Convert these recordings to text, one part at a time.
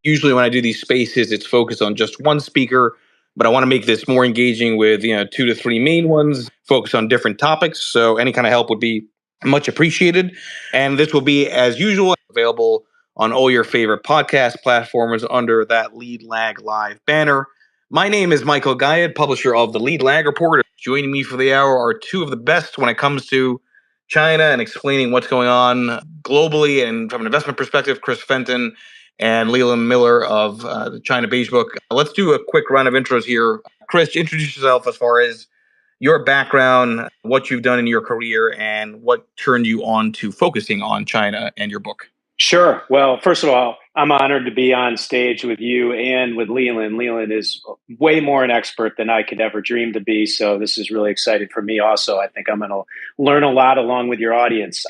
Usually when I do these spaces, it's focused on just one speaker, but I want to make this more engaging with, two to three main ones, focus on different topics. So any kind of help would be much appreciated. And this will be, as usual, available on all your favorite podcast platforms under that Lead Lag Live banner. My name is Michael Guyad, publisher of the Lead Lag Report. Joining me for the hour are two of the best when it comes to China and explaining what's going on globally and from an investment perspective, Chris Fenton and Leland Miller of the China Beige Book. Let's do a quick round of intros here. Chris, introduce yourself as far as your background, what you've done in your career, and what turned you on to focusing on China and your book. Sure. Well, first of all, I'm honored to be on stage with you and with Leland. Leland is way more an expert than I could ever dream to be. So this is really exciting for me also. I think I'm going to learn a lot along with your audience.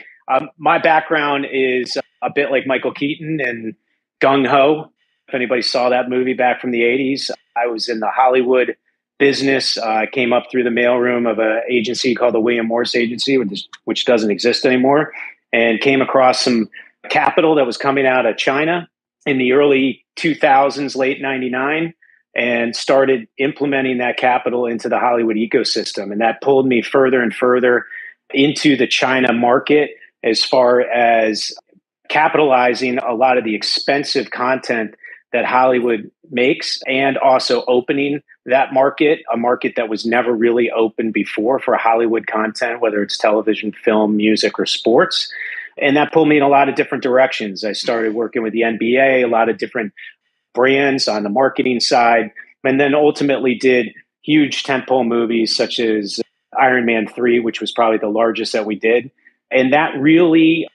My background is a bit like Michael Keaton and Gung Ho. If anybody saw that movie back from the 80s, I was in the Hollywood business. I came up through the mailroom of an agency called the William Morris Agency, which doesn't exist anymore, and came across some capital that was coming out of China in the early 2000s, late 99, and started implementing that capital into the Hollywood ecosystem. And that pulled me further and further into the China market as far as capitalizing a lot of the expensive content that Hollywood makes and also opening that market, a market that was never really open before for Hollywood content, whether it's television, film, music, or sports. And that pulled me in a lot of different directions. I started working with the NBA, a lot of different brands on the marketing side, and then ultimately did huge tentpole movies such as Iron Man 3, which was probably the largest that we did. And that really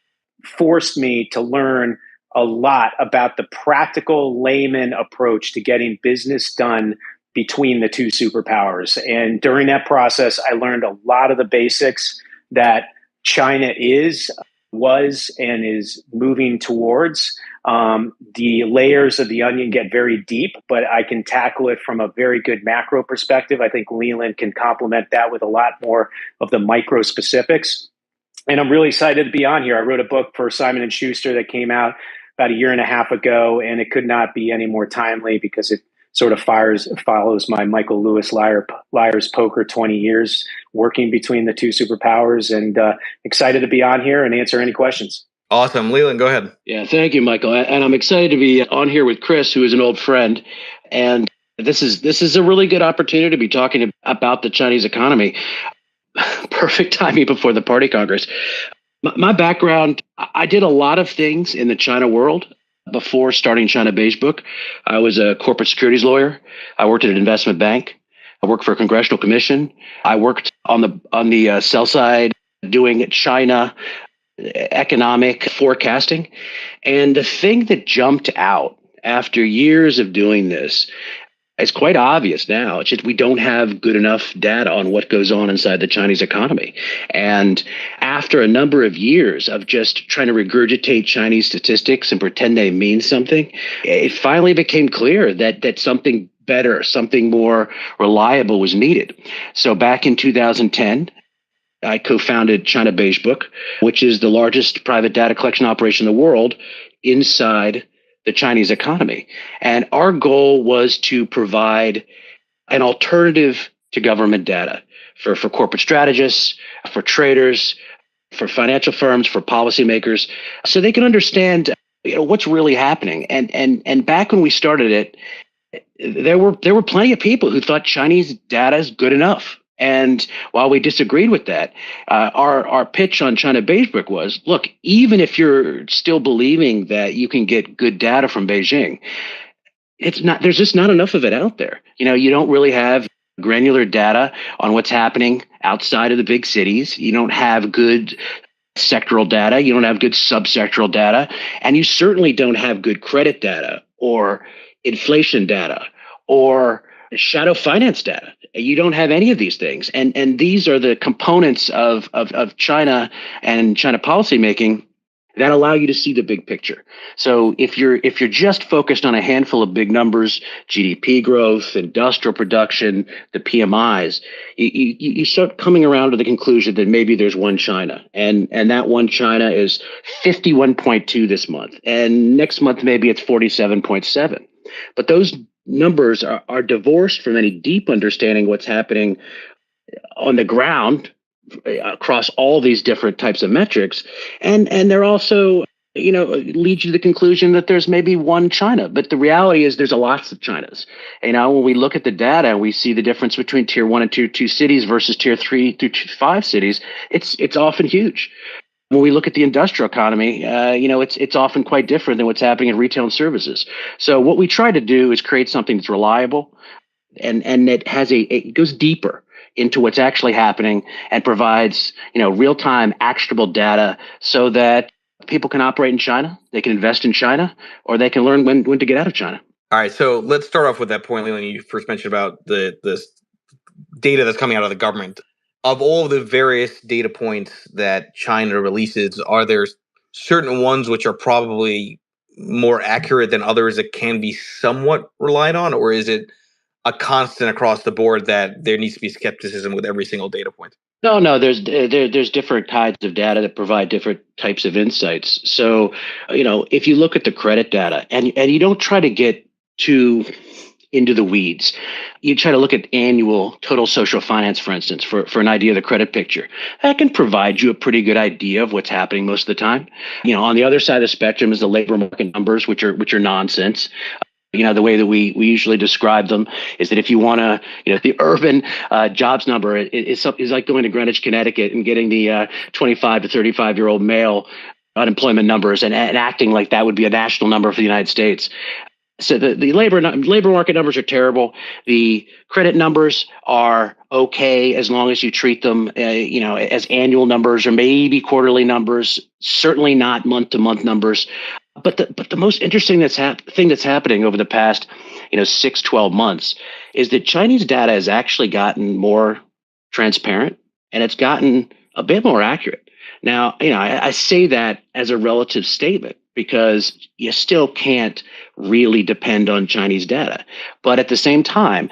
forced me to learn a lot about the practical layman approach to getting business done between the two superpowers. And during that process, I learned a lot of the basics that China was and is moving towards. The layers of the onion get very deep, but I can tackle it from a very good macro perspective. I think Leland can complement that with a lot more of the micro specifics. And I'm really excited to be on here. I wrote a book for Simon & Schuster that came out about a year and a half ago, and it could not be any more timely because it sort of follows my Michael Lewis Liar's Poker 20 years working between the two superpowers, and excited to be on here and answer any questions. Awesome. Leland, go ahead. Yeah, thank you, Michael. And I'm excited to be on here with Chris, who is an old friend. And this is a really good opportunity to be talking about the Chinese economy. Perfect timing before the Party Congress. My background, I did a lot of things in the China world. Before starting China Beige Book, I was a corporate securities lawyer. I worked at an investment bank. I worked for a congressional commission. I worked on the sell side doing China economic forecasting. And the thing that jumped out after years of doing this, it's quite obvious now. It's just we don't have good enough data on what goes on inside the Chinese economy. And after a number of years of just trying to regurgitate Chinese statistics and pretend they mean something, it finally became clear that something better, something more reliable was needed. So back in 2010, I co-founded China Beige Book, which is the largest private data collection operation in the world inside the Chinese economy. And our goal was to provide an alternative to government data for corporate strategists, for traders, for financial firms, for policymakers, so they can understand what's really happening. And back when we started it, there were plenty of people who thought Chinese data is good enough. And while we disagreed with that, our pitch on China Beige Book was, look, even if you're still believing that you can get good data from Beijing, there's just not enough of it out there. You don't really have granular data on what's happening outside of the big cities. You don't have good sectoral data. You don't have good subsectoral data. And you certainly don't have good credit data or inflation data or shadow finance data. You don't have any of these things. And these are the components of China and China policymaking that allow you to see the big picture. So if you're just focused on a handful of big numbers, GDP growth, industrial production, the PMIs, you start coming around to the conclusion that maybe there's one China, and that one China is 51.2 this month, and next month maybe it's 47.7. But those numbers are divorced from any deep understanding what's happening on the ground across all these different types of metrics, and they're also lead you to the conclusion that there's maybe one China, but the reality is there's a lots of Chinas. When we look at the data, we see the difference between tier 1 and tier 2 cities versus tier 3 through 5 cities. It's often huge. When we look at the industrial economy, it's often quite different than what's happening in retail and services. So what we try to do is create something that's reliable and it has it goes deeper into what's actually happening and provides real-time actionable data so that people can operate in China, they can invest in China, or they can learn when to get out of China. All right, so let's start off with that point, Leland. You first mentioned about this data that's coming out of the government. Of all the various data points that China releases, are there certain ones which are probably more accurate than others that can be somewhat relied on, or is it a constant across the board that there needs to be skepticism with every single data point? No. There's different kinds of data that provide different types of insights. So, if you look at the credit data and you don't try to get too into the weeds, you try to look at annual total social finance, for instance, for an idea of the credit picture. That can provide you a pretty good idea of what's happening most of the time. On the other side of the spectrum is the labor market numbers, which are nonsense. The way that we usually describe them is that if you want to, the urban jobs number is like going to Greenwich, Connecticut and getting the 25 to 35-year-old male unemployment numbers and acting like that would be a national number for the United States. So the labor market numbers are terrible. The credit numbers are okay as long as you treat them, as annual numbers or maybe quarterly numbers. Certainly not month-to-month numbers. But the most interesting thing that's happening over the past 6-12 months is that Chinese data has actually gotten more transparent and it's gotten a bit more accurate. Now, I say that as a relative statement because you still can't really depend on Chinese data. But at the same time,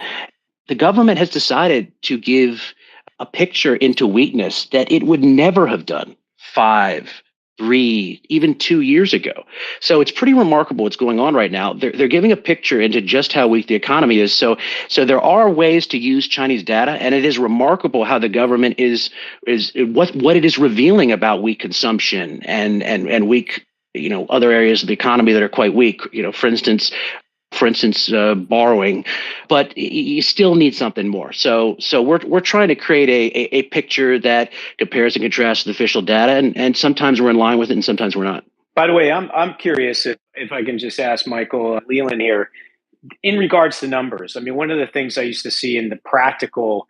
the government has decided to give a picture into weakness that it would never have done 5, 3, even 2 years ago. So it's pretty remarkable what's going on right now. They're giving a picture into just how weak the economy is. So there are ways to use Chinese data, and it is remarkable how the government is what it is revealing about weak consumption and weak other areas of the economy that are quite weak. For instance, borrowing, but you still need something more. So we're trying to create a picture that compares and contrasts with official data, and sometimes we're in line with it, and sometimes we're not. By the way, I'm curious if I can just ask Michael Leland here in regards to numbers. I mean, one of the things I used to see in the practical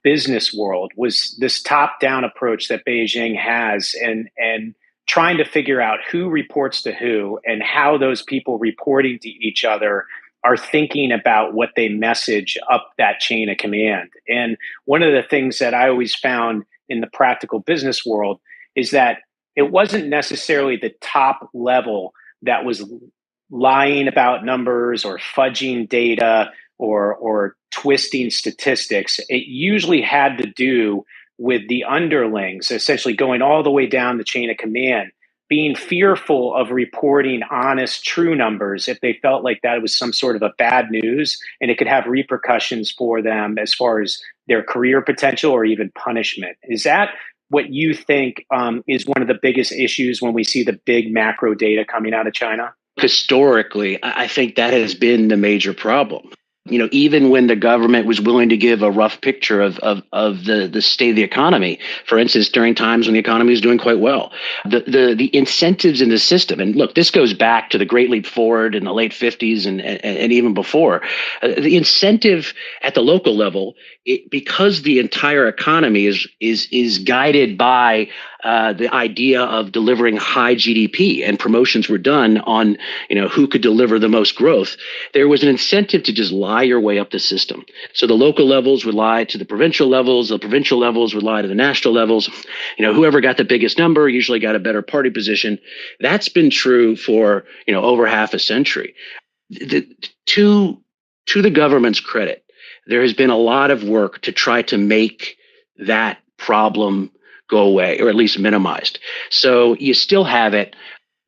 business world was this top-down approach that Beijing has, and trying to figure out who reports to who and how those people reporting to each other are thinking about what they message up that chain of command. And one of the things that I always found in the practical business world is that it wasn't necessarily the top level that was lying about numbers or fudging data or twisting statistics. It usually had to do with the underlings, essentially going all the way down the chain of command, being fearful of reporting honest, true numbers if they felt like that was some sort of a bad news and it could have repercussions for them as far as their career potential or even punishment. Is that what you think is one of the biggest issues when we see the big macro data coming out of China? Historically, I think that has been the major problem. Even when the government was willing to give a rough picture of the state of the economy, for instance, during times when the economy was doing quite well, the incentives in the system, and look, this goes back to the Great Leap Forward in the late 50s and even before, the incentive at the local level, because the entire economy is guided by the idea of delivering high GDP, and promotions were done on, who could deliver the most growth. There was an incentive to just lie your way up the system. So the local levels would lie to the provincial levels would lie to the national levels. Whoever got the biggest number usually got a better party position. That's been true for, over half a century. To the government's credit, there has been a lot of work to try to make that problem go away, or at least minimized. So you still have it,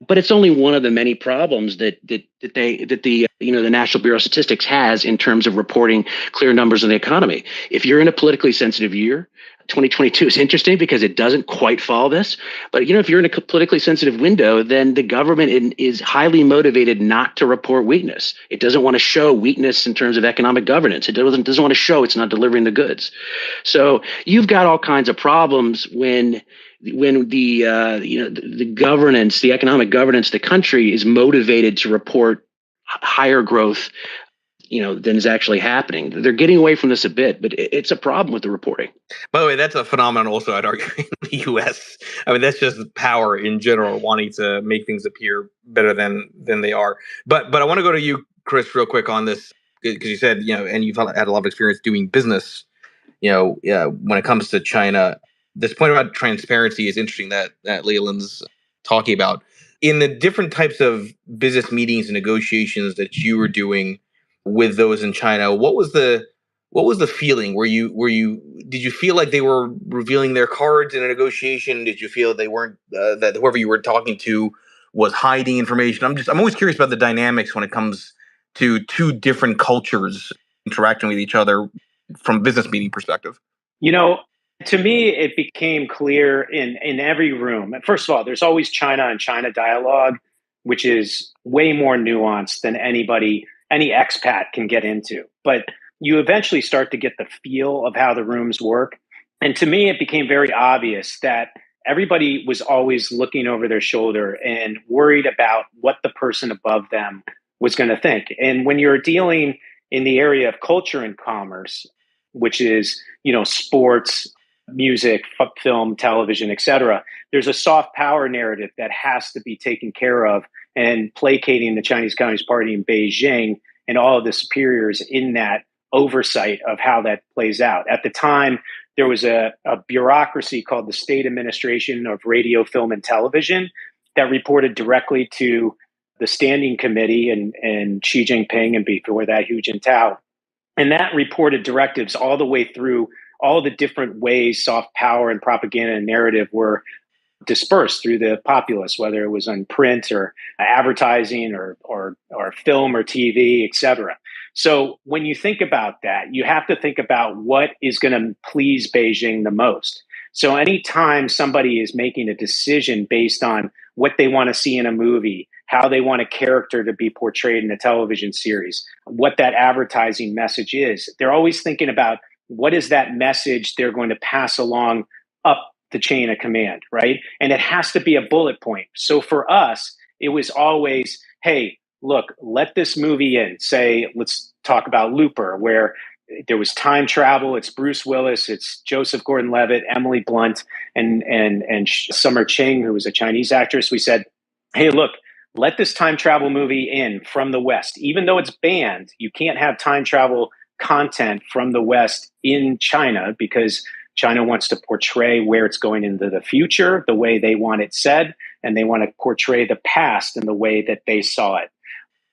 but it's only one of the many problems that the National Bureau of Statistics has in terms of reporting clear numbers on the economy. If you're in a politically sensitive year, 2022 is interesting because it doesn't quite follow this. But if you're in a politically sensitive window, then the government is highly motivated not to report weakness. It doesn't want to show weakness in terms of economic governance. It doesn't want to show it's not delivering the goods. So you've got all kinds of problems when the governance, the economic governance, the country is motivated to report higher growth, than is actually happening. They're getting away from this a bit, but it's a problem with the reporting. By the way, that's a phenomenon also, I'd argue, in the U.S. I mean, that's just power in general, wanting to make things appear better than they are. But I want to go to you, Chris, real quick on this, because you said, and you've had a lot of experience doing business, when it comes to China. This point about transparency is interesting that Leland's talking about. In the different types of business meetings and negotiations that you were doing with those in China, what was the feeling? Did you feel like they were revealing their cards in a negotiation? Did you feel they weren't, that whoever you were talking to was hiding information? I'm always curious about the dynamics when it comes to two different cultures interacting with each other from a business meeting perspective. To me, it became clear in every room. First of all, there's always China and China dialogue, which is way more nuanced than any expat can get into. But you eventually start to get the feel of how the rooms work. And to me, it became very obvious that everybody was always looking over their shoulder and worried about what the person above them was going to think. And when you're dealing in the area of culture and commerce, which is, sports, music, film, television, etc., there's a soft power narrative that has to be taken care of, and placating the Chinese Communist Party in Beijing and all of the superiors in that oversight of how that plays out. At the time, there was a bureaucracy called the State Administration of Radio, Film, and Television that reported directly to the Standing Committee and Xi Jinping, and before that, Hu Jintao. And that reported directives all the way through all the different ways soft power and propaganda and narrative were dispersed through the populace, whether it was on print or advertising or film or TV, etc. So when you think about that, you have to think about what is going to please Beijing the most. So anytime somebody is making a decision based on what they want to see in a movie, how they want a character to be portrayed in a television series, what that advertising message is, they're always thinking about what is that message they're going to pass along up the chain of command, right? And it has to be a bullet point. So for us, it was always, hey, look, let this movie in. Say, let's talk about Looper, where there was time travel. It's Bruce Willis, it's Joseph Gordon-Levitt, Emily Blunt, and Summer Ching, who was a Chinese actress. We said, hey, look, let this time travel movie in from the West. Even though it's banned, you can't have time travel content from the West in China because China wants to portray where it's going into the future, the way they want it said, and they want to portray the past in the way that they saw it.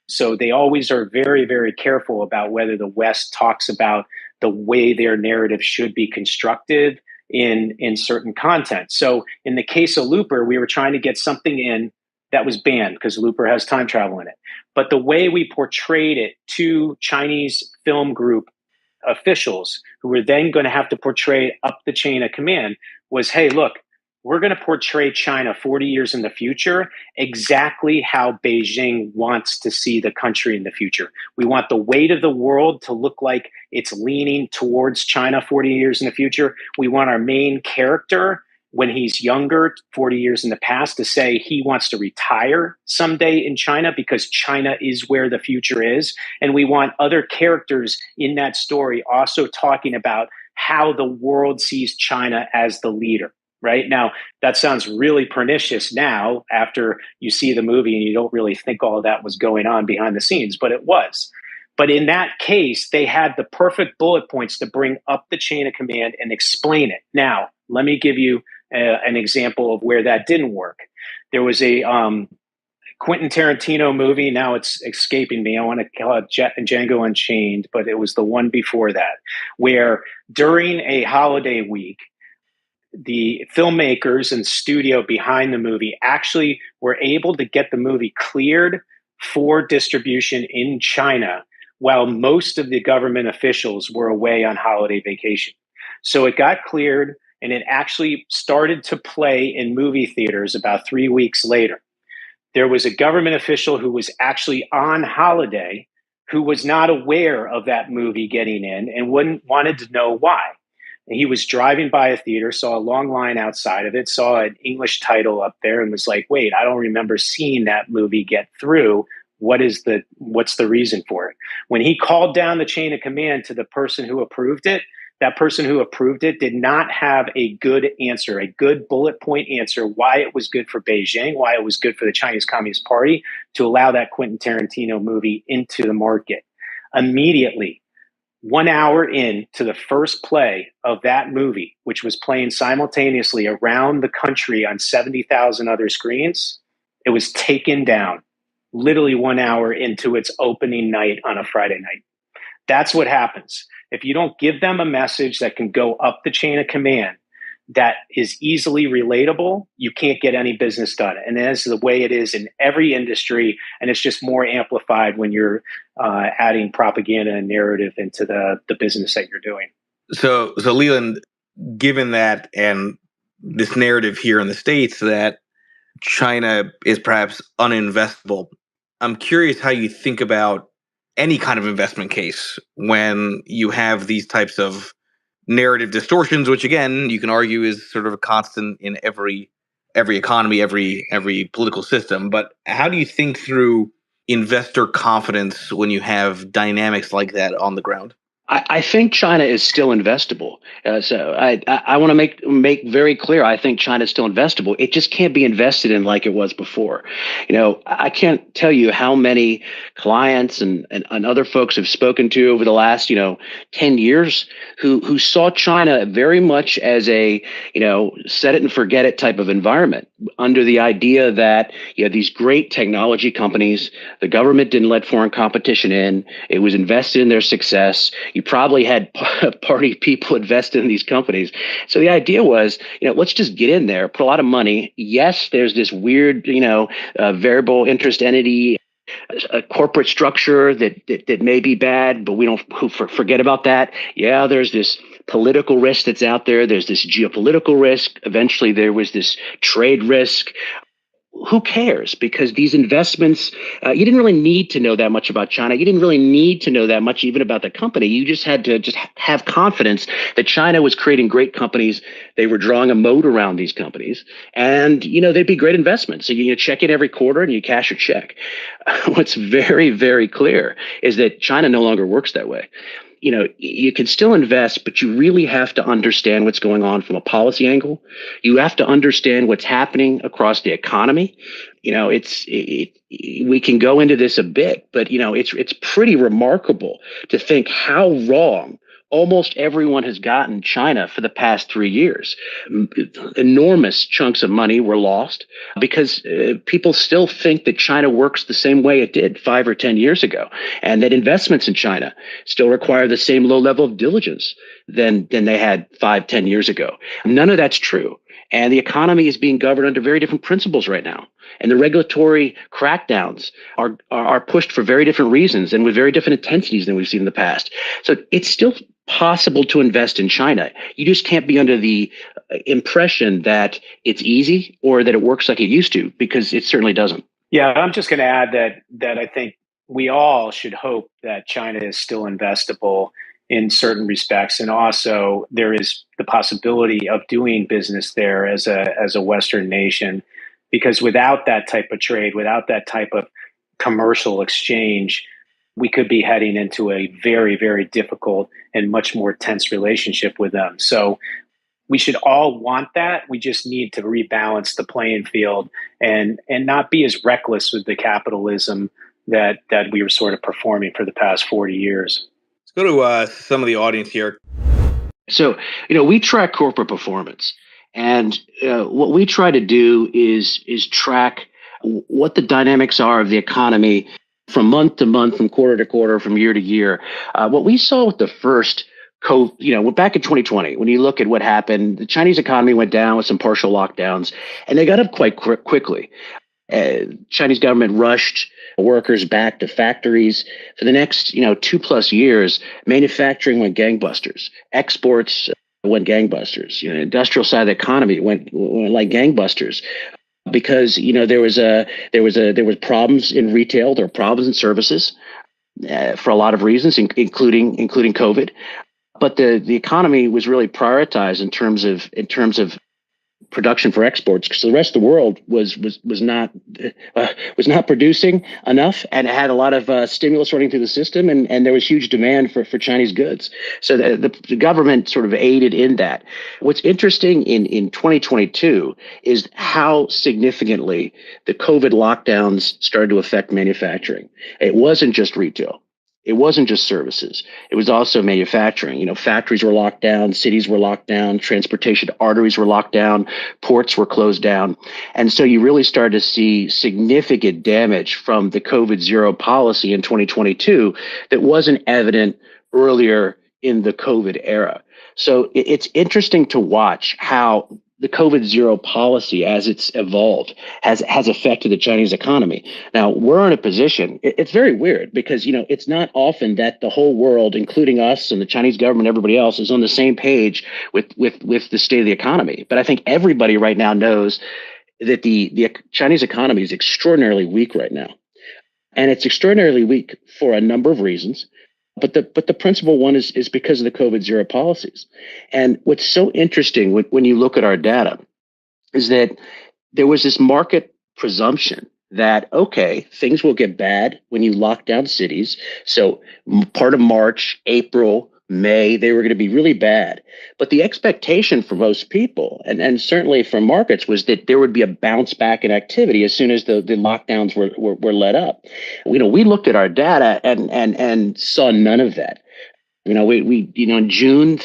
So they always are very, very careful about whether the West talks about the way their narrative should be constructed in certain content. So in the case of Looper, we were trying to get something in that was banned because Looper has time travel in it. But the way we portrayed it to Chinese film group officials who were then going to have to portray up the chain of command was, hey, look, we're going to portray China 40 years in the future exactly how Beijing wants to see the country in the future. We want the weight of the world to look like it's leaning towards China 40 years in the future. We want our main character, when he's younger, 40 years in the past, to say he wants to retire someday in China because China is where the future is. And we want other characters in that story also talking about how the world sees China as the leader. right? Now, that sounds really pernicious now after you see the movie and you don't really think all of that was going on behind the scenes, but it was. But in that case, they had the perfect bullet points to bring up the chain of command and explain it. Now, let me give you an example of where that didn't work. There was a Quentin Tarantino movie. Now it's escaping me. I want to call it Django Unchained, but it was the one before that, where during a holiday week, the filmmakers and studio behind the movie actually were able to get the movie cleared for distribution in China while most of the government officials were away on holiday vacation. So it got cleared and it actually started to play in movie theaters about 3 weeks later. There was a government official who was actually on holiday who was not aware of that movie getting in and wanted to know why. And he was driving by a theater, saw a long line outside of it, saw an English title up there and was like, wait, I don't remember seeing that movie get through. What's the reason for it? When he called down the chain of command to the person who approved it, that person who approved it did not have a good answer, a good bullet point answer why it was good for Beijing, why it was good for the Chinese Communist Party to allow that Quentin Tarantino movie into the market. Immediately, 1 hour into the first play of that movie, which was playing simultaneously around the country on 70,000 other screens, it was taken down literally 1 hour into its opening night on a Friday night. That's what happens. If you don't give them a message that can go up the chain of command that is easily relatable, you can't get any business done. And that's the way it is in every industry. And it's just more amplified when you're adding propaganda and narrative into the business that you're doing. So Leland, given that and this narrative here in the States that China is perhaps uninvestable, I'm curious how you think about any kind of investment case when you have these types of narrative distortions, which again, you can argue is sort of a constant in every economy, every political system. But how do you think through investor confidence when you have dynamics like that on the ground? I think China is still investable. So I want to make very clear. I think China is still investable. It just can't be invested in like it was before. I can't tell you how many clients and other folks have spoken to over the last 10 years who saw China very much as a set it and forget it type of environment, under the idea that these great technology companies, the government didn't let foreign competition in. It was invested in their success. You probably had party people invested in these companies. So the idea was, let's just get in there, put a lot of money. Yes, there's this weird, variable interest entity, a corporate structure that may be bad, but we don't forget about that. Yeah, there's this political risk that's out there. There's this geopolitical risk. Eventually, there was this trade risk. Who cares? Because these investments, you didn't really need to know that much about China. You didn't really need to know that much even about the company. You just had to have confidence that China was creating great companies. They were drawing a moat around these companies, and they'd be great investments. So you check in every quarter and you cash your check. What's very, very clear is that China no longer works that way. You can still invest, but you really have to understand what's going on from a policy angle. You have to understand what's happening across the economy. We can go into this a bit, but it's pretty remarkable to think how wrong almost everyone has gotten China for the past 3 years. Enormous chunks of money were lost because people still think that China works the same way it did 5 or 10 years ago, and that investments in China still require the same low level of diligence than they had 5, 10 years ago. None of that's true. And the economy is being governed under very different principles right now. And the regulatory crackdowns are pushed for very different reasons and with very different intensities than we've seen in the past. So it's still possible to invest in China. You just can't be under the impression that it's easy or that it works like it used to, because it certainly doesn't. Yeah, I'm just going to add that I think we all should hope that China is still investable in certain respects. And also there is the possibility of doing business there as a Western nation, because without that type of trade, without that type of commercial exchange, we could be heading into a very, very difficult and much more tense relationship with them. So we should all want that. We just need to rebalance the playing field and not be as reckless with the capitalism that we were sort of performing for the past 40 years. Let's go to some of the audience here. So, we track corporate performance, and what we try to do is track what the dynamics are of the economy from month to month, from quarter to quarter, from year to year. What we saw with the first back in 2020, when you look at what happened, the Chinese economy went down with some partial lockdowns, and they got up quite quickly. Chinese government rushed workers back to factories. For the next 2+ years, manufacturing went gangbusters, exports went gangbusters. Industrial side of the economy went like gangbusters, because there was problems in retail, there were problems in services for a lot of reasons, including COVID. But the economy was really prioritized in terms of production for exports, because the rest of the world was not producing enough, and it had a lot of stimulus running through the system, and there was huge demand for Chinese goods. So the government sort of aided in that. What's interesting in 2022 is how significantly the COVID lockdowns started to affect manufacturing. It wasn't just retail. It wasn't just services. It was also manufacturing. Factories were locked down, cities were locked down, transportation arteries were locked down, ports were closed down. And so you really started to see significant damage from the COVID zero policy in 2022 that wasn't evident earlier in the COVID era. So it's interesting to watch how the COVID zero policy, as it's evolved, has affected the Chinese economy. Now, we're in a position, it's very weird, because, it's not often that the whole world, including us and the Chinese government, everybody else, is on the same page with the state of the economy. But I think everybody right now knows that the Chinese economy is extraordinarily weak right now. And it's extraordinarily weak for a number of reasons. But the principal one is because of the COVID zero policies. And what's so interesting when you look at our data is that there was this market presumption that, okay, things will get bad when you lock down cities. So part of March, April, May, they were going to be really bad. But the expectation for most people, and certainly for markets, was that there would be a bounce back in activity as soon as the lockdowns were let up. We looked at our data and saw none of that. In June,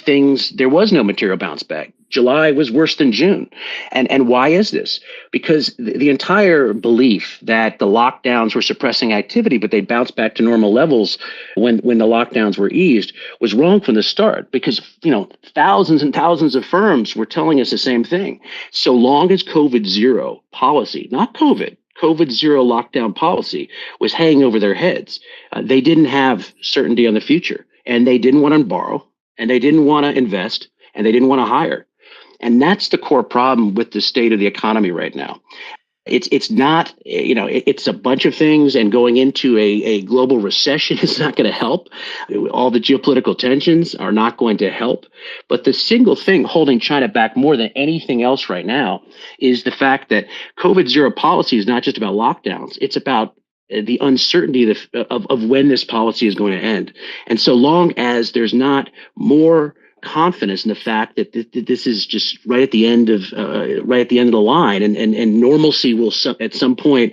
there was no material bounce back. July was worse than June. And why is this? Because the entire belief that the lockdowns were suppressing activity, but they bounced back to normal levels when the lockdowns were eased, was wrong from the start, because, thousands and thousands of firms were telling us the same thing. So long as COVID zero policy, not COVID zero lockdown policy was hanging over their heads, they didn't have certainty on the future. And they didn't want to borrow, and they didn't want to invest, and they didn't want to hire. And that's the core problem with the state of the economy right now. It's not, it's a bunch of things, and going into a global recession is not going to help. All the geopolitical tensions are not going to help. But the single thing holding China back more than anything else right now is the fact that COVID zero policy is not just about lockdowns. It's about the uncertainty of when this policy is going to end. And so long as there's not more confidence in the fact that this is just right at the end of the line, and normalcy will at some point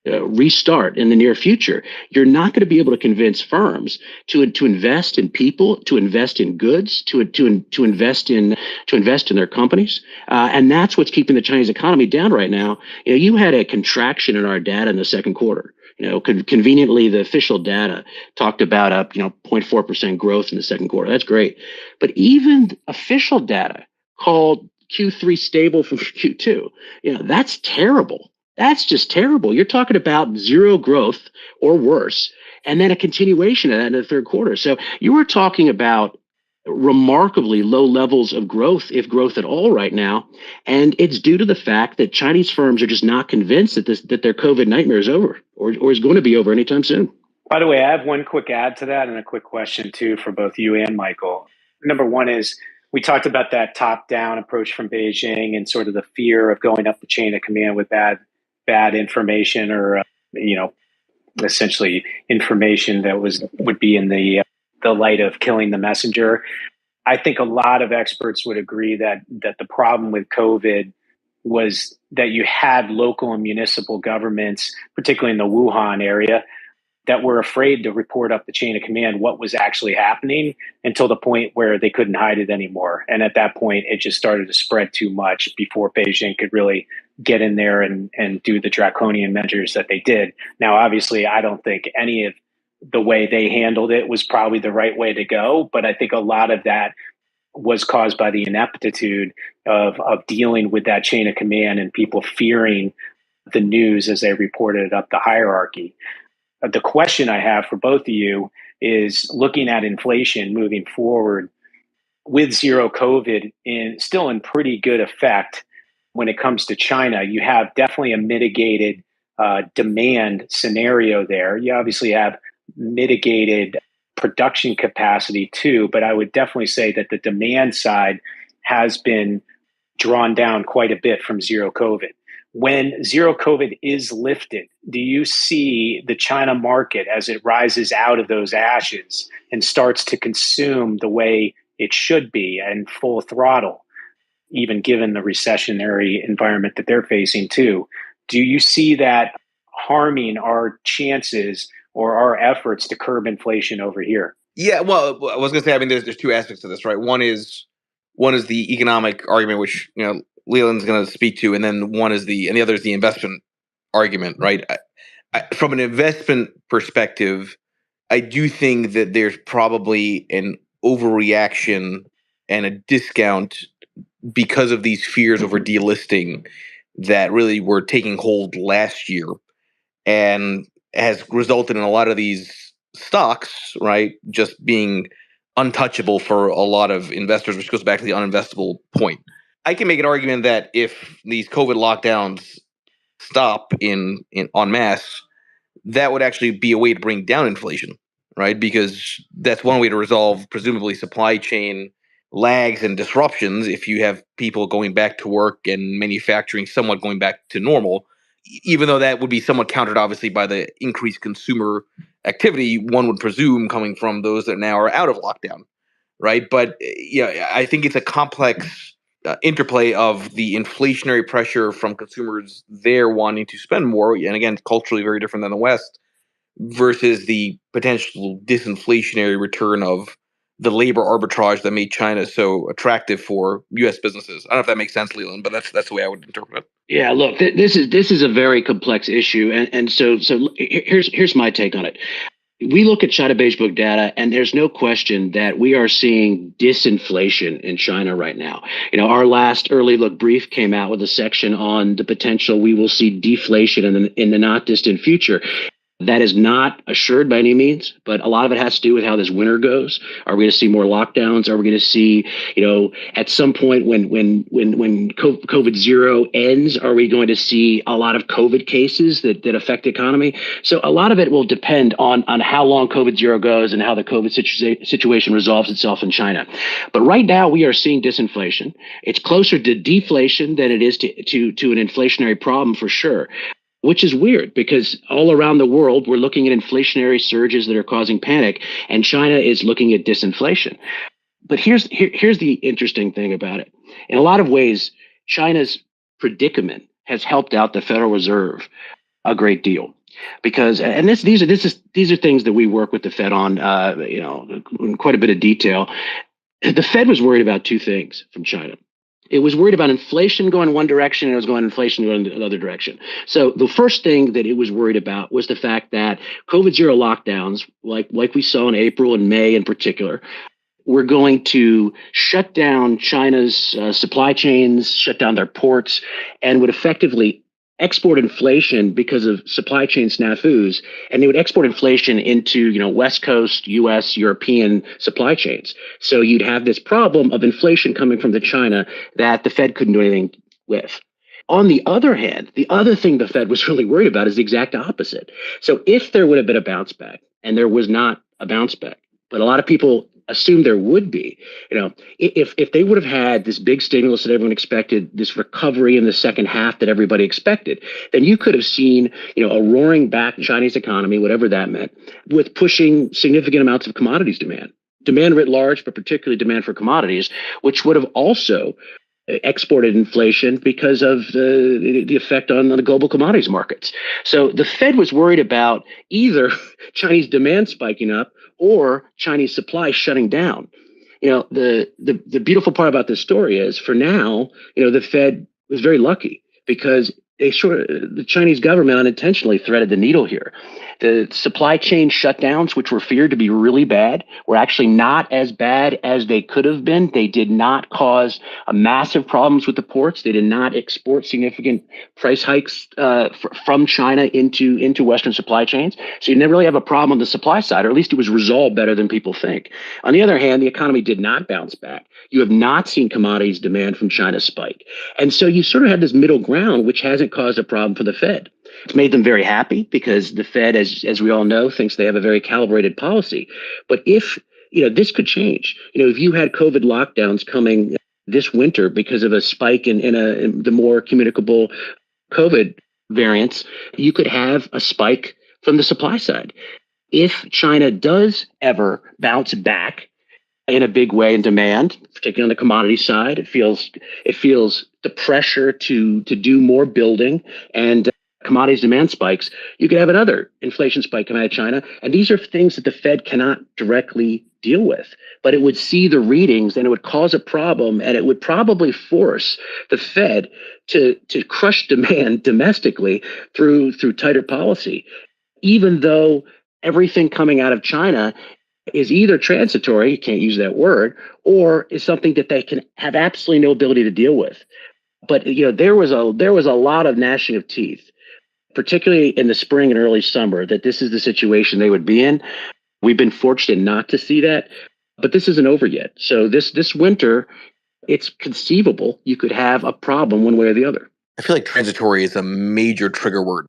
restart in the near future, you're not going to be able to convince firms to invest in people, to invest in goods, to invest in their companies, and that's what's keeping the Chinese economy down right now. You had a contraction in our data in the second quarter. Conveniently, the official data talked about a 0.4% growth in the second quarter. That's great, but even official data called Q3 stable from Q2. That's terrible. That's just terrible. You're talking about zero growth or worse, and then a continuation of that in the third quarter. So you were talking about remarkably low levels of growth, if growth at all, right now. And it's due to the fact that Chinese firms are just not convinced that their COVID nightmare is over, or is going to be over anytime soon. By the way, I have one quick add to that and a quick question too for both you and Michael. Number one is, we talked about that top-down approach from Beijing and sort of the fear of going up the chain of command with bad information, or essentially information that would be in the light of killing the messenger. I think a lot of experts would agree that the problem with COVID was that you had local and municipal governments, particularly in the Wuhan area, that were afraid to report up the chain of command what was actually happening until the point where they couldn't hide it anymore. And at that point, it just started to spread too much before Beijing could really get in there and do the draconian measures that they did. Now, obviously, I don't think any of the way they handled it was probably the right way to go, but I think a lot of that was caused by the ineptitude of dealing with that chain of command and people fearing the news as they reported it up the hierarchy. The question I have for both of you is looking at inflation moving forward with zero COVID still in pretty good effect when it comes to China. You have definitely a mitigated demand scenario there. You obviously have mitigated production capacity too, but I would definitely say that the demand side has been drawn down quite a bit from zero COVID. When zero COVID is lifted, do you see the China market as it rises out of those ashes and starts to consume the way it should be and full throttle, even given the recessionary environment that they're facing too? Do you see that harming our chances or our efforts to curb inflation over here? Yeah, well, I was going to say, I mean, there's two aspects to this, right? One is the economic argument, which Leland's going to speak to, and then and the other is the investment argument, right? From an investment perspective, I do think that there's probably an overreaction and a discount because of these fears over delisting that really were taking hold last year and has resulted in a lot of these stocks, right, just being untouchable for a lot of investors, which goes back to the uninvestable point. I can make an argument that if these COVID lockdowns stop in en masse, that would actually be a way to bring down inflation, right? Because that's one way to resolve presumably supply chain lags and disruptions if you have people going back to work and manufacturing somewhat going back to normal, even though that would be somewhat countered obviously by the increased consumer activity one would presume coming from those that now are out of lockdown, right? But I think it's a complex interplay of the inflationary pressure from consumers there wanting to spend more, and again, culturally very different than the West, versus the potential disinflationary return of the labor arbitrage that made China so attractive for U.S. businesses. I don't know if that makes sense, Leland, but that's the way I would interpret it. Yeah, look, this is a very complex issue, and so here's my take on it. We look at China Beige Book data, and there's no question that we are seeing disinflation in China right now. Our last early look brief came out with a section on the potential we will see deflation in the not distant future. That is not assured by any means, but a lot of it has to do with how this winter goes. Are we going to see more lockdowns? Are we going to see, at some point when COVID zero ends, are we going to see a lot of COVID cases that affect the economy? So a lot of it will depend on how long COVID zero goes and how the COVID situation resolves itself in China. But right now we are seeing disinflation. It's closer to deflation than it is to an inflationary problem for sure. Which is weird because all around the world, we're looking at inflationary surges that are causing panic, and China is looking at disinflation. But here's the interesting thing about it. In a lot of ways, China's predicament has helped out the Federal Reserve a great deal. Because, and these are things that we work with the Fed on, in quite a bit of detail. The Fed was worried about two things from China. It was worried about inflation going one direction, and it was going inflation going the other direction. So the first thing that it was worried about was the fact that COVID zero lockdowns, like we saw in April and May in particular, were going to shut down China's supply chains, shut down their ports, and would effectively export inflation because of supply chain snafus, and they would export inflation into West Coast U.S. European supply chains. So you'd have this problem of inflation coming from the China that the Fed couldn't do anything with. On the other hand, the other thing the Fed was really worried about is the exact opposite. So if there would have been a bounce back, and there was not a bounce back, but a lot of people assumed there would be, if they would have had this big stimulus that everyone expected, this recovery in the second half that everybody expected, then you could have seen, a roaring back Chinese economy, whatever that meant, with pushing significant amounts of commodities demand. demand writ large, but particularly demand for commodities, which would have also exported inflation because of the effect on the global commodities markets. So the Fed was worried about either Chinese demand spiking up or Chinese supply shutting down. The beautiful part about this story is, for now, the Fed was very lucky because the Chinese government unintentionally threaded the needle here. The supply chain shutdowns, which were feared to be really bad, were actually not as bad as they could have been. They did not cause massive problems with the ports. They did not export significant price hikes from China into Western supply chains. So you never really have a problem on the supply side, or at least it was resolved better than people think. On the other hand, the economy did not bounce back. You have not seen commodities demand from China spike. And so you sort of had this middle ground, which hasn't caused a problem for the Fed. It's made them very happy because the Fed, as we all know, thinks they have a very calibrated policy. But if, this could change. If you had COVID lockdowns coming this winter because of a spike in the more communicable COVID variants, you could have a spike from the supply side. If China does ever bounce back in a big way in demand, particularly on the commodity side, it feels the pressure to do more building and commodities demand spikes, you could have another inflation spike coming out of China. And these are things that the Fed cannot directly deal with, but it would see the readings and it would cause a problem, and it would probably force the Fed to crush demand domestically through tighter policy, even though everything coming out of China is either transitory, you can't use that word, or is something that they can have absolutely no ability to deal with. But there was a lot of gnashing of teeth, particularly in the spring and early summer, that this is the situation they would be in. We've been fortunate not to see that, but this isn't over yet. So this winter, it's conceivable you could have a problem one way or the other. I feel like transitory is a major trigger word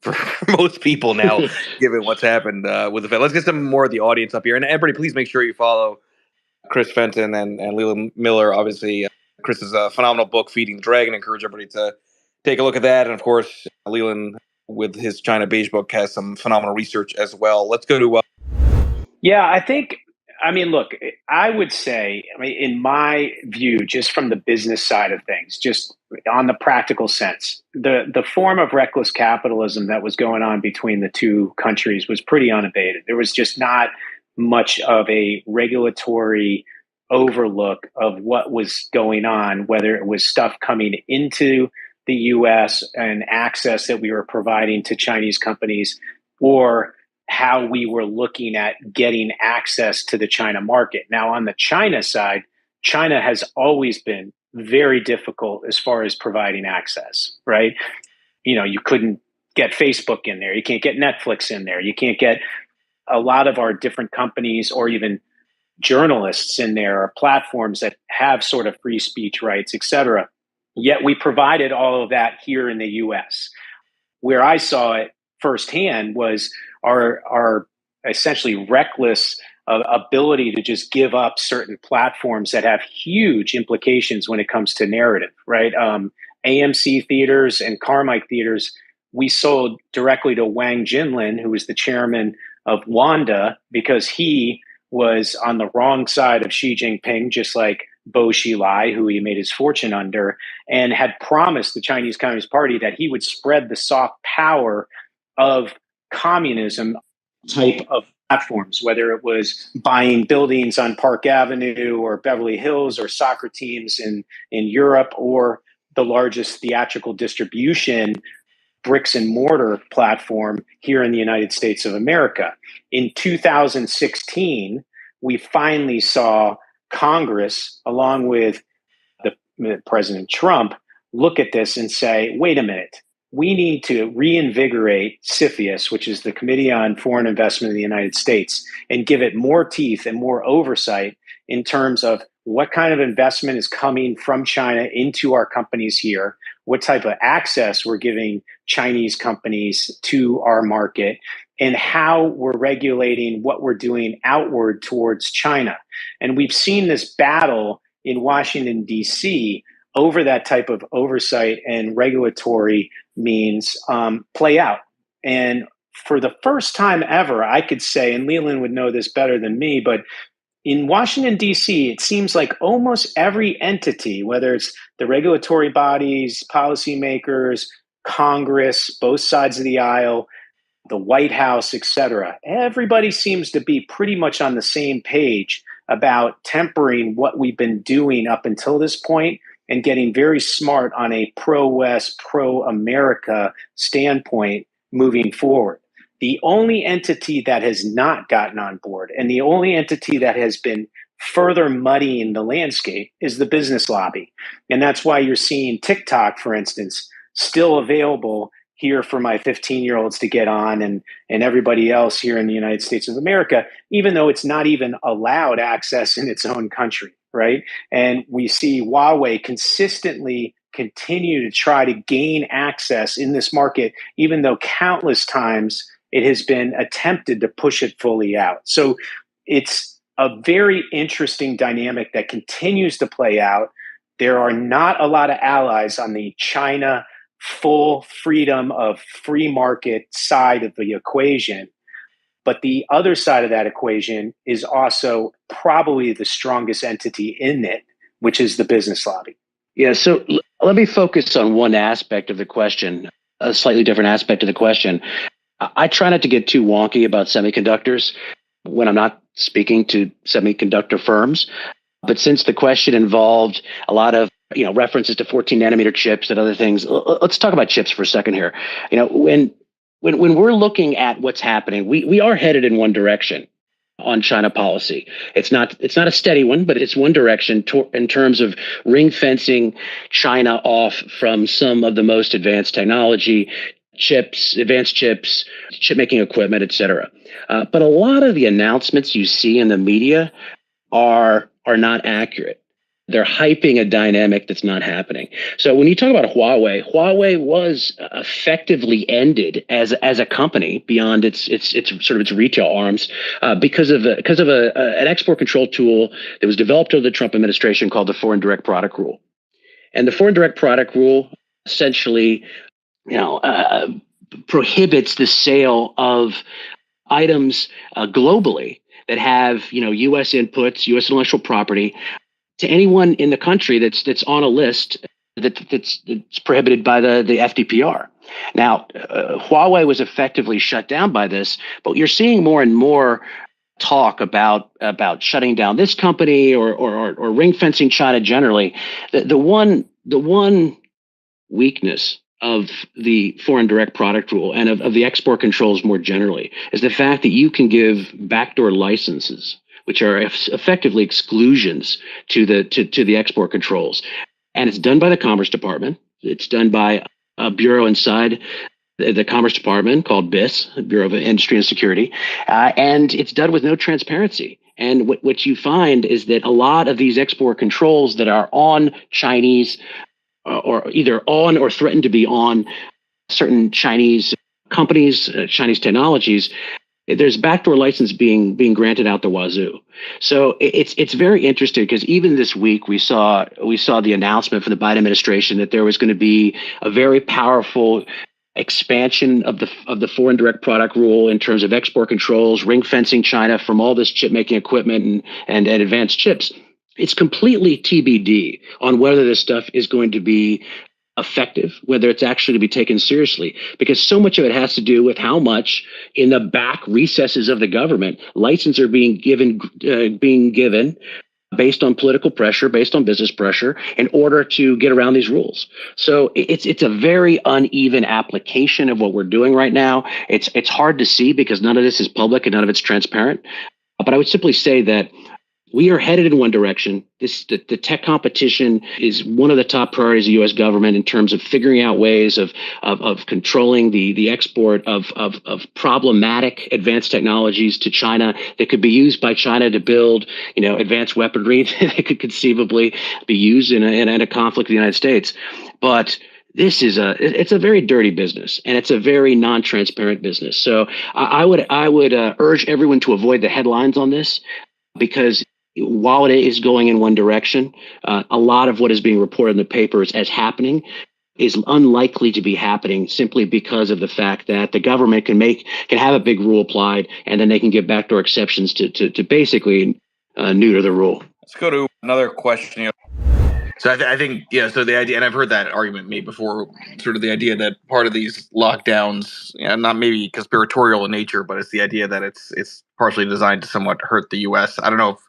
for most people now, given what's happened with the Fed. Let's get some more of the audience up here. And everybody, please make sure you follow Chris Fenton and Leland Miller. Obviously, Chris is a phenomenal book, Feeding the Dragon. I encourage everybody to take a look at that. And of course, Leland, with his China Beige book, has some phenomenal research as well. Let's go to... Yeah, look, I would say, in my view, just from the business side of things, just on the practical sense, the form of reckless capitalism that was going on between the two countries was pretty unabated. There was just not much of a regulatory overlook of what was going on, whether it was stuff coming into the U.S. and access that we were providing to Chinese companies, or how we were looking at getting access to the China market. Now, on the China side, China has always been very difficult as far as providing access, right? You couldn't get Facebook in there. You can't get Netflix in there. You can't get a lot of our different companies or even journalists in there, or platforms that have sort of free speech rights, et cetera. Yet we provided all of that here in the US. Where I saw it firsthand was our essentially reckless ability to just give up certain platforms that have huge implications when it comes to narrative, right? AMC theaters and Carmike theaters, we sold directly to Wang Jinlin, who was the chairman of Wanda, because he was on the wrong side of Xi Jinping, just like Bo Xilai, who he made his fortune under, and had promised the Chinese Communist Party that he would spread the soft power of communism type of platforms, whether it was buying buildings on Park Avenue or Beverly Hills, or soccer teams in Europe, or the largest theatrical distribution bricks and mortar platform here in the United States of America. In 2016, we finally saw Congress, along with the President Trump, look at this and say, wait a minute, we need to reinvigorate CFIUS, which is the Committee on Foreign Investment in the United States, and give it more teeth and more oversight in terms of what kind of investment is coming from China into our companies here, what type of access we're giving Chinese companies to our market, and how we're regulating what we're doing outward towards China. And we've seen this battle in Washington, D.C. over that type of oversight and regulatory means play out. And for the first time ever, I could say, and Leland would know this better than me, but in Washington, D.C., it seems like almost every entity, whether it's the regulatory bodies, policymakers, Congress, both sides of the aisle, the White House, et cetera, everybody seems to be pretty much on the same page about tempering what we've been doing up until this point and getting very smart on a pro-West, pro-America standpoint moving forward. The only entity that has not gotten on board and the only entity that has been further muddying the landscape is the business lobby. And that's why you're seeing TikTok, for instance, still available here for my 15-year-olds to get on and everybody else here in the United States of America, even though it's not even allowed access in its own country, right? And we see Huawei consistently continue to try to gain access in this market, even though countless times it has been attempted to push it fully out. So it's a very interesting dynamic that continues to play out. There are not a lot of allies on the China full freedom of free market side of the equation. But the other side of that equation is also probably the strongest entity in it, which is the business lobby. Yeah, so let me focus on one aspect of the question, a slightly different aspect of the question. I try not to get too wonky about semiconductors when I'm not speaking to semiconductor firms. But since the question involved a lot of references to 14 nanometer chips and other things, let's talk about chips for a second here. When we're looking at what's happening, we are headed in one direction on China policy. It's not a steady one, but it's one direction in terms of ring fencing China off from some of the most advanced technology, chips, advanced chips, chip making equipment, et cetera. But a lot of the announcements you see in the media are not accurate. They're hyping a dynamic that's not happening. So when you talk about Huawei was effectively ended as a company beyond its sort of its retail arms because of an export control tool that was developed under the Trump administration called the Foreign Direct Product Rule. And the Foreign Direct Product Rule essentially, prohibits the sale of items globally that have U.S. inputs, U.S. intellectual property, to anyone in the country that's on a list that's prohibited by the FDPR. Now, Huawei was effectively shut down by this, but you're seeing more and more talk about shutting down this company or ring fencing China generally. The one weakness of the Foreign Direct Product Rule and of the export controls more generally is the fact that you can give backdoor licenses, which are effectively exclusions to the export controls. And it's done by the Commerce Department. It's done by a bureau inside the Commerce Department called BIS, Bureau of Industry and Security, and it's done with no transparency. And what you find is that a lot of these export controls that are on Chinese or either on or threaten to be on certain Chinese companies, Chinese technologies, there's backdoor license being granted out the wazoo. So it's very interesting because even this week we saw the announcement from the Biden administration that there was going to be a very powerful expansion of the Foreign Direct Product Rule in terms of export controls, ring fencing China from all this chip making equipment and advanced chips. It's completely TBD on whether this stuff is going to be effective, whether it's actually to be taken seriously, because so much of it has to do with how much in the back recesses of the government licenses are being given based on political pressure, based on business pressure, in order to get around these rules. So it's a very uneven application of what we're doing right now. It's hard to see because none of this is public and none of it's transparent. But I would simply say that we are headed in one direction. The tech competition is one of the top priorities of the U.S. government in terms of figuring out ways of controlling the export of problematic advanced technologies to China that could be used by China to build, advanced weaponry that could conceivably be used in a conflict with the United States. But it's a very dirty business and it's a very non-transparent business. So I would urge everyone to avoid the headlines on this, because while it is going in one direction, a lot of what is being reported in the papers as happening is unlikely to be happening simply because of the fact that the government can have a big rule applied and then they can give backdoor exceptions to basically neuter the rule. Let's go to another question. So I think, so the idea, and I've heard that argument made before, sort of the idea that part of these lockdowns, not maybe conspiratorial in nature, but it's the idea that it's partially designed to somewhat hurt the U.S. I don't know if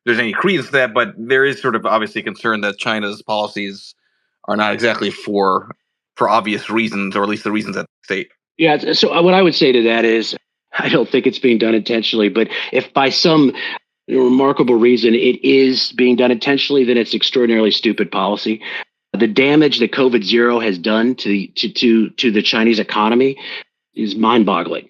there's any credence to that, but there is sort of obviously concern that China's policies are not exactly for obvious reasons, or at least the reasons that state. Yeah. So what I would say to that is, I don't think it's being done intentionally, but if by some remarkable reason it is being done intentionally, then it's extraordinarily stupid policy. The damage that COVID zero has done to the Chinese economy is mind-boggling.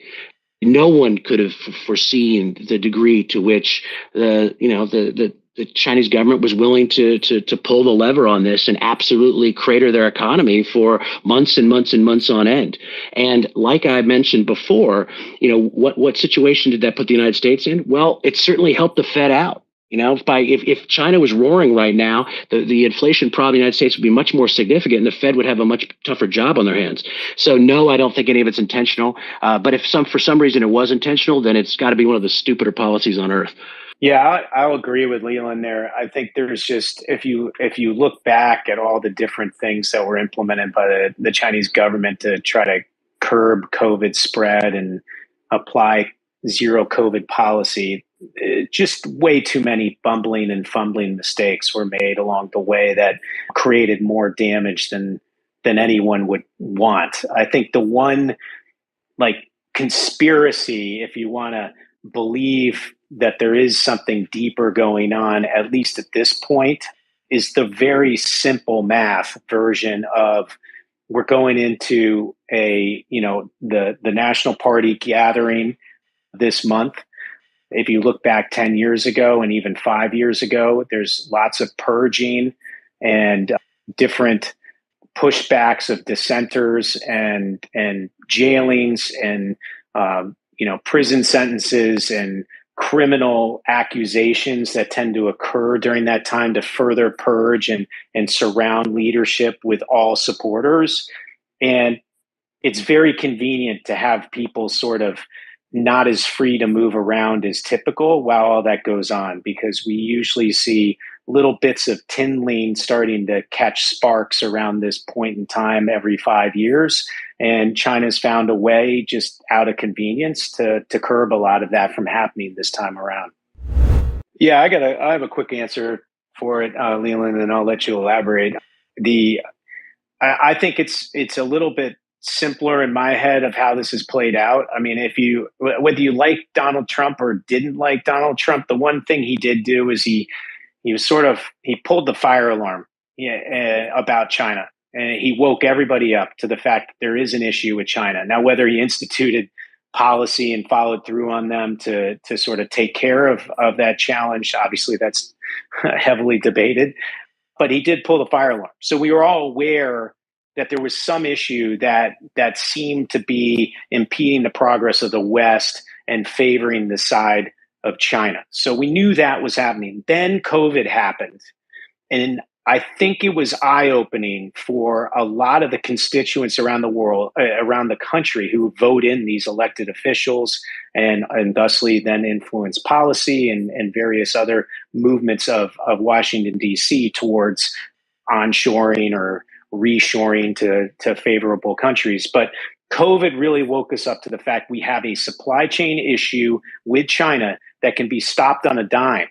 No one could have foreseen the degree to which the Chinese government was willing to pull the lever on this and absolutely crater their economy for months and months and months on end. And like I mentioned before, what situation did that put the United States in? Well, it certainly helped the Fed out. If China was roaring right now, the inflation problem in the United States would be much more significant, and the Fed would have a much tougher job on their hands. So no, I don't think any of it's intentional. But if for some reason it was intentional, then it's got to be one of the stupider policies on earth. Yeah, I'll agree with Leland there. I think there's just, if you look back at all the different things that were implemented by the Chinese government to try to curb COVID spread and apply zero COVID policy, just way too many bumbling and fumbling mistakes were made along the way that created more damage than anyone would want. I think the one conspiracy, if you want to believe that there is something deeper going on, at least at this point, is the very simple math version of we're going into the National Party gathering this month. If you look back 10 years ago and even 5 years ago, there's lots of purging and different pushbacks of dissenters and jailings and prison sentences and criminal accusations that tend to occur during that time to further purge and surround leadership with all supporters. And it's very convenient to have people sort of not as free to move around as typical while all that goes on, because we usually see little bits of kindling starting to catch sparks around this point in time every 5 years. And China's found a way, just out of convenience, to curb a lot of that from happening this time around. Yeah, I have a quick answer for it, Leland, and I'll let you elaborate. I think it's a little bit simpler in my head of how this has played out. I mean, whether you like Donald Trump or didn't like Donald Trump, the one thing he did do is he pulled the fire alarm about China. And he woke everybody up to the fact that there is an issue with China. Now, whether he instituted policy and followed through on them to sort of take care of that challenge, obviously that's heavily debated. But he did pull the fire alarm. So we were all aware that there was some issue that seemed to be impeding the progress of the West and favoring the side of China. So we knew that was happening. Then COVID happened. And I think it was eye-opening for a lot of the constituents around the world, around the country, who vote in these elected officials and thusly then influence policy and various other movements of Washington, D.C. towards onshoring or reshoring to favorable countries. But COVID really woke us up to the fact we have a supply chain issue with China that can be stopped on a dime.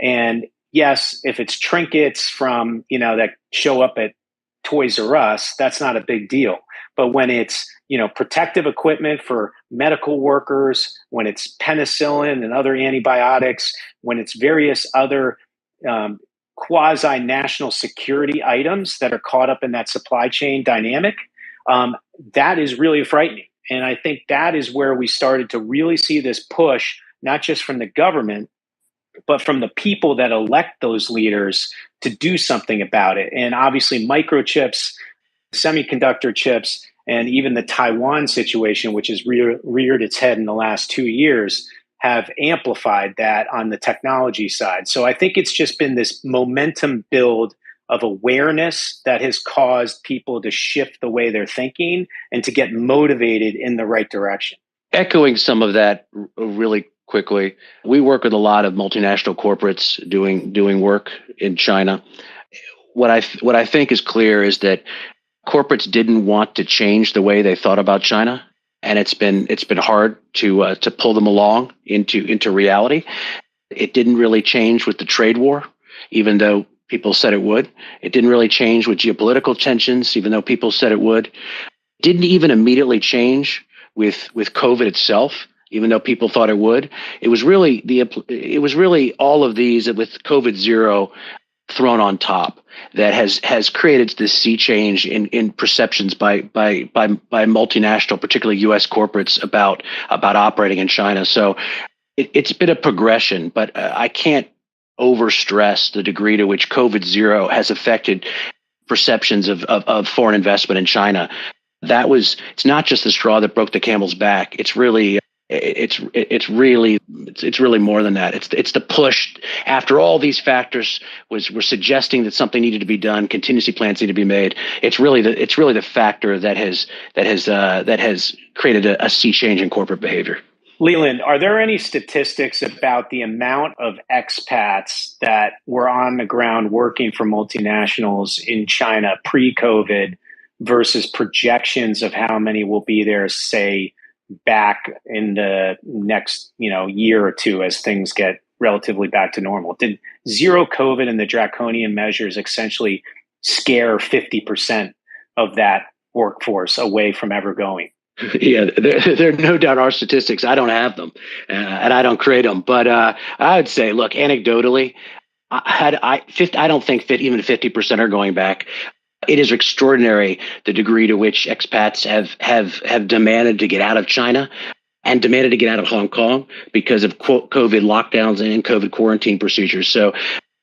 And yes, if it's trinkets from, that show up at Toys R Us, that's not a big deal. But when it's, protective equipment for medical workers, when it's penicillin and other antibiotics, when it's various other quasi-national security items that are caught up in that supply chain dynamic, that is really frightening. And I think that is where we started to really see this push, not just from the government, but from the people that elect those leaders to do something about it. And obviously microchips, semiconductor chips, and even the Taiwan situation, which has reared its head in the last 2 years, have amplified that on the technology side. So I think it's just been this momentum build of awareness that has caused people to shift the way they're thinking and to get motivated in the right direction. Echoing some of that really quickly. We work with a lot of multinational corporates doing work in China. What I think is clear is that corporates didn't want to change the way they thought about China, and it's been hard to pull them along into reality. It didn't really change with the trade war, even though people said it would. It didn't really change with geopolitical tensions, even though people said it would. It didn't even immediately change with COVID itself, even though people thought it would. It was really all of these with COVID zero thrown on top that has created this sea change in perceptions by multinational, particularly U.S. corporates about operating in China. So it's been a progression, but I can't overstress the degree to which COVID zero has affected perceptions of foreign investment in China. It's not just the straw that broke the camel's back. It's really more than that. It's the push after all these factors were suggesting that something needed to be done. Contingency plans need to be made. It's really the factor that has created a sea change in corporate behavior. Leland, are there any statistics about the amount of expats that were on the ground working for multinationals in China pre-COVID versus projections of how many will be there, say, back in the next year or two as things get relatively back to normal? Did zero COVID and the draconian measures essentially scare 50% of that workforce away from ever going? Yeah, there no doubt are statistics. I don't have them, and I don't create them. But I would say, look, anecdotally, I don't think even 50% are going back. It is extraordinary the degree to which expats have demanded to get out of China and demanded to get out of Hong Kong because of COVID lockdowns and COVID quarantine procedures. So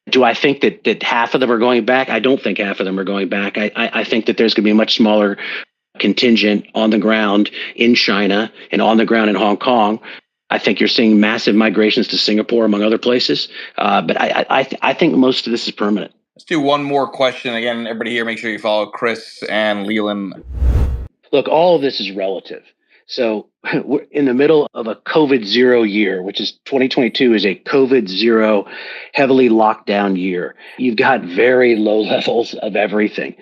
do I think that half of them are going back? I don't think half of them are going back. I think that there's going to be a much smaller contingent on the ground in China and on the ground in Hong Kong. I think you're seeing massive migrations to Singapore, among other places. But I think most of this is permanent. Let's do one more question. Again, everybody here, make sure you follow Chris and Leland. Look, all of this is relative. So we're in the middle of a COVID zero year, which is 2022 is a COVID zero heavily locked down year. You've got very low levels of everything.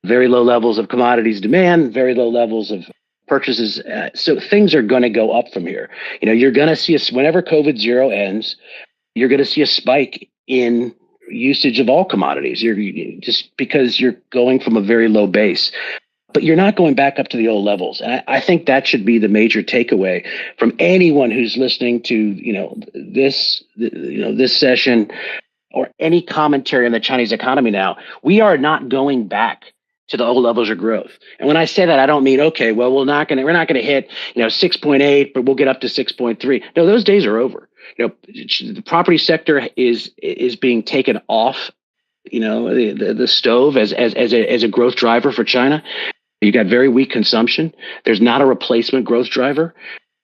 Very low levels of commodities demand, very low levels of purchases. So things are going to go up from here. You're going to see whenever COVID zero ends, you're going to see a spike in usage of all commodities. Just because you're going from a very low base, but you're not going back up to the old levels. And I think that should be the major takeaway from anyone who's listening to this session or any commentary on the Chinese economy now. We are not going back to the old levels of growth. And when I say that, I don't mean, okay, well, we're not going to hit 6.8, but we'll get up to 6.3. No, those days are over. The property sector is being taken off, the stove as a growth driver for China. You got very weak consumption. There's not a replacement growth driver.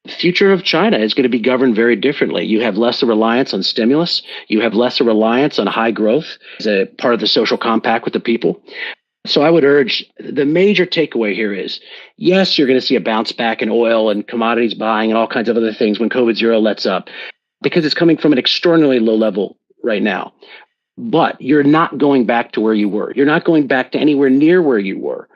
The future of China is going to be governed very differently. You have less reliance on stimulus. You have less reliance on high growth as a part of the social compact with the people. So I would urge the major takeaway here is, yes, you're going to see a bounce back in oil and commodities buying and all kinds of other things when COVID zero lets up, because it's coming from an extraordinarily low level right now. But you're not going back to where you were. You're not going back to anywhere near where you were.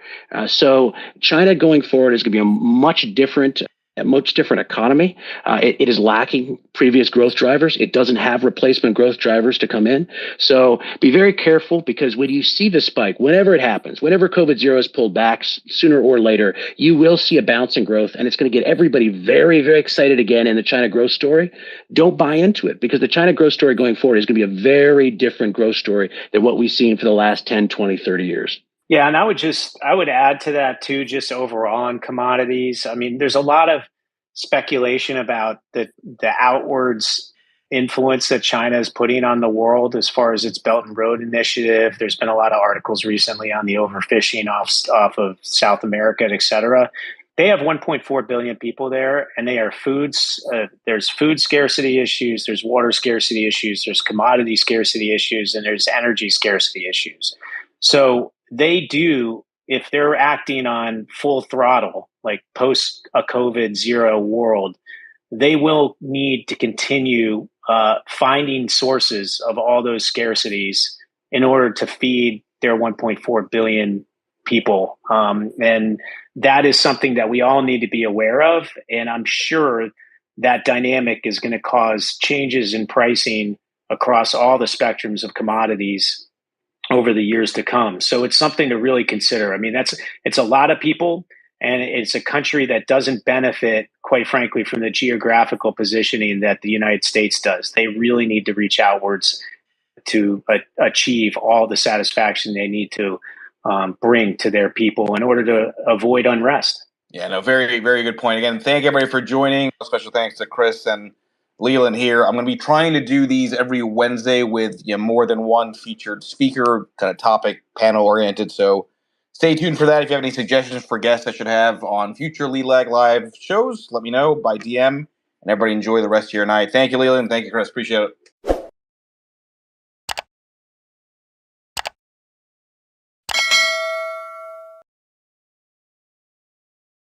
So China going forward is going to be a much different economy. It is lacking previous growth drivers. It doesn't have replacement growth drivers to come in. So be very careful, because when you see the spike, whenever it happens, whenever COVID zero is pulled back, sooner or later, you will see a bounce in growth, and it's going to get everybody very, very excited again in the China growth story. Don't buy into it, because the China growth story going forward is going to be a very different growth story than what we've seen for the last 10, 20, 30 years. Yeah, and I would add to that too, just overall on commodities. I mean, there's a lot of speculation about the outwards influence that China is putting on the world as far as its Belt and Road Initiative. There's been a lot of articles recently on the overfishing off of South America, et cetera. They have 1.4 billion people there, and they are foods. There's food scarcity issues, there's water scarcity issues, there's commodity scarcity issues, and there's energy scarcity issues. So they do, if they're acting on full throttle, like post a COVID zero world, they will need to continue finding sources of all those scarcities in order to feed their 1.4 billion people. And that is something that we all need to be aware of. And I'm sure that dynamic is going to cause changes in pricing across all the spectrums of commodities over the years to come. So it's something to really consider. I mean, it's a lot of people, and it's a country that doesn't benefit, quite frankly, from the geographical positioning that the United States does. They really need to reach outwards to achieve all the satisfaction they need to bring to their people in order to avoid unrest. Yeah, no, very, very good point. Again, thank everybody for joining. Special thanks to Chris and Leland here. I'm going to be trying to do these every Wednesday with more than one featured speaker, kind of topic, panel oriented. So stay tuned for that. If you have any suggestions for guests I should have on future Leland Live shows, let me know by DM. And everybody enjoy the rest of your night. Thank you, Leland. Thank you, Chris. Appreciate it.